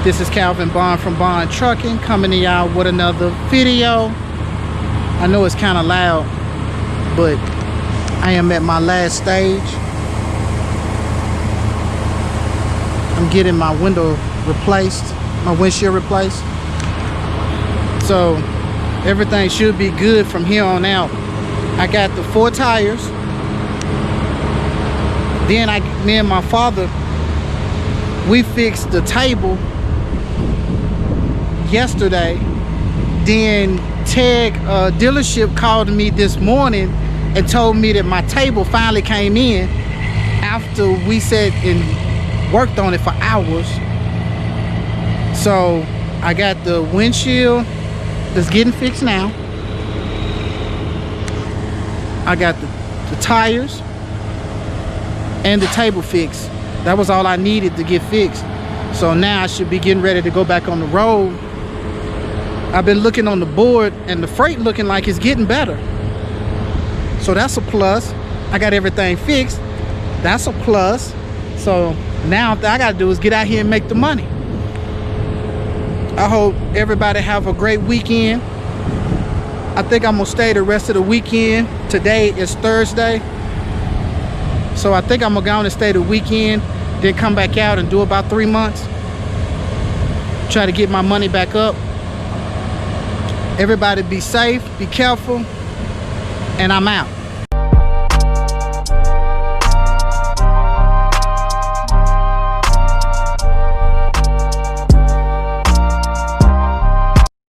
This is Calvin Bond from Bond Trucking coming to y'all with another video. I know it's kind of loud, but I am at my last stage. I'm getting my window replaced, my windshield replaced. So everything should be good from here on out. I got the 4 tires. Then me and my father, we fixed the table yesterday. Then Tag dealership called me this morning and told me that my table finally came in after we sat and worked on it for hours. So I got the windshield that's getting fixed now. I got the tires and the table fixed. That was all I needed to get fixed. So now I should be getting ready to go back on the road. I've been looking on the board and the freight looking like it's getting better. So that's a plus. I got everything fixed. That's a plus. So now all I gotta do is get out here and make the money. I hope everybody have a great weekend. I think I'm gonna stay the rest of the weekend. Today is Thursday. So I think I'm gonna go on and stay the weekend, then come back out and do about 3 months. Try to get my money back up. Everybody be safe, be careful, and I'm out.